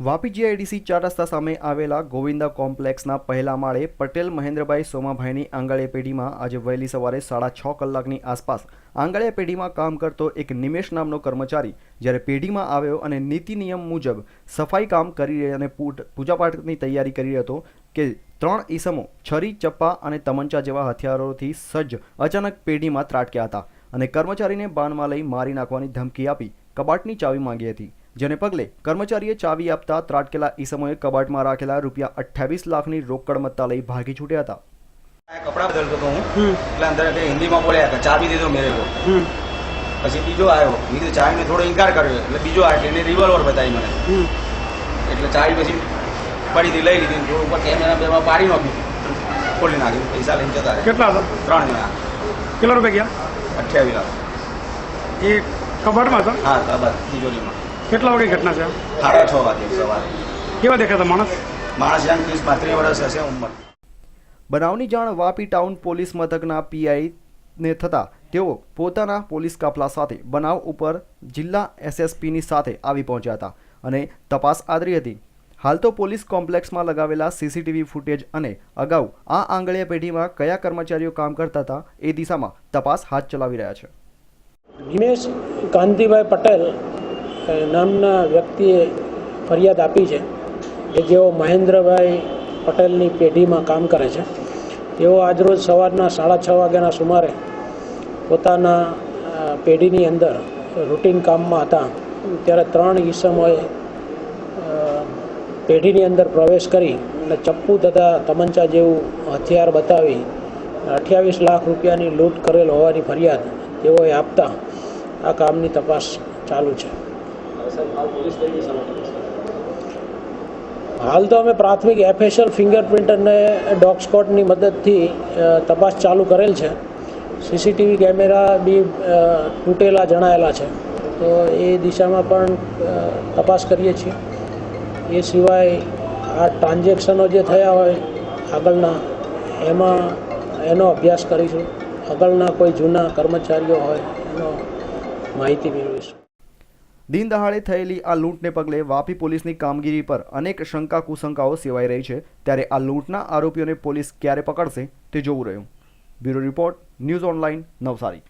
Vapi GIDC 4 રસ્તા સામે આવેલા ગોવિંદા કોમ્પ્લેક્સના પહેલા માળે પટેલ મહેન્દ્રભાઈ સોમાભાઈની આંગળીયા પેઢીમાં આજે વહેલી સવારે 6:30 કલાકની આસપાસ આંગળીયા પેઢીમાં કામ કરતો એક નિમેશ નામનો કર્મચારી જ્યારે પેઢીમાં આવ્યો અને નીતિ નિયમ મુજબ સફાઈ કામ કરી અને પૂજાપાઠની તૈયારી કરી હતો કે 3 ઈસમો છરી, ચપ્પા અને તમંચા જેવા હથિયારોથી સજ્જ અચાનક પેઢીમાં ત્રાટક્યા હતા અને કર્મચારીને બાનમાં લઈ મારી નાખવાની ધમકી આપી કબાટની ચાવી માંગી હતી, જેને પગલે કર્મચારીએ ચાવી આપતા ત્રાટકેલા ઈસમોએ કબાટમાં રાખેલા ₹28 લાખની રોકડ મત્તા લઈ ભાગી છૂટ્યા હતા। कपड़ा बदलतो तो हूँ એટલે અંદર हिंदी में बोल्या કે ચાવી દે દો મેરે को પછી બીજો આવ્યો બીજો ચાવીને થોડો ઇનકાર કર્યો એટલે બીજો આવ્યો એને રિવોલ્વર બતાવી મને એટલે ચાવી પછી પડીથી લઈ લીધી થોડું ઉપર કેમેરા બેમાં પાડી નાખ્યું ખોલી નાખ્યું પૈસા લઈને જતા રહ્યા। કેટલા હતા? 3 જણા। કેટલા રૂપિયા ગયા? 28 લાખ। એ કબાટમાં હતા? હા, કબાટ તિજોરીમાં। કેટલા વાગે ઘટના છે? 6:30 વાગે સવારે। કેવા દેખાતા માણસ? માણસ યાન 30-35 વર્ષ હશે ઉંમર। બનાવની જાણ વાપી ટાઉન પોલીસ મથકના પીઆઈને થતાં તેઓ પોતાના પોલીસ કાફલા સાથે બનાવ ઉપર જિલ્લા એસએસપીની સાથે આવી પહોંચ્યા હતા અને તપાસ આદરી હતી। હાલ તો પોલીસ કોમ્પ્લેક્સમાં લગાવેલા સીસીટીવી ફૂટેજ અને અગાઉ આ આંગળીયા પેઢીમાં કયા કર્મચારીઓ કામ કરતા હતા એ દિશામાં તપાસ હાથ ચલાવી રહ્યા છે। નિમેશ કાંતિભાઈ પટેલ નામના વ્યક્તિએ ફરિયાદ આપી છે કે જેઓ મહેન્દ્રભાઈ પટેલની પેઢીમાં કામ કરે છે। તેઓ આજરોજ સવારના 6:30 વાગ્યાના સુમારે પોતાના પેઢીની અંદર રૂટીન કામમાં હતા ત્યારે 3 ઈસમોએ પેઢીની અંદર પ્રવેશ કરી અને ચપ્પુ તથા તમંચા જેવું હથિયાર બતાવી 28 લાખ રૂપિયાની લૂંટ કરેલ હોવાની ફરિયાદ તેઓએ આપતા આ કામની તપાસ ચાલુ છે। હાલ તો અમે પ્રાથમિક એફએસએલ ફિંગરપ્રિન્ટ અને ડોગ સ્કોડની મદદથી તપાસ ચાલુ કરેલ છે। સીસીટીવી કેમેરા બી તૂટેલા જણાયેલા છે તો એ દિશામાં પણ તપાસ કરીએ છીએ। એ સિવાય આ ટ્રાન્ઝેક્શનો જે થયા હોય આગળના એનો અભ્યાસ કરીશું। આગળના કોઈ જૂના કર્મચારીઓ હોય એનો માહિતી મેળવીશું। દિન દહાડે થયેલી આ લૂંટને પગલે વાપી પોલીસની કામગીરી પર અનેક શંકા કુશંકાઓ સેવાઈ રહી છે, ત્યારે આ લૂંટના આરોપીઓને પોલીસ ક્યારે પકડશે તે જોવું રહ્યું। Bureau report, news online, Navsari.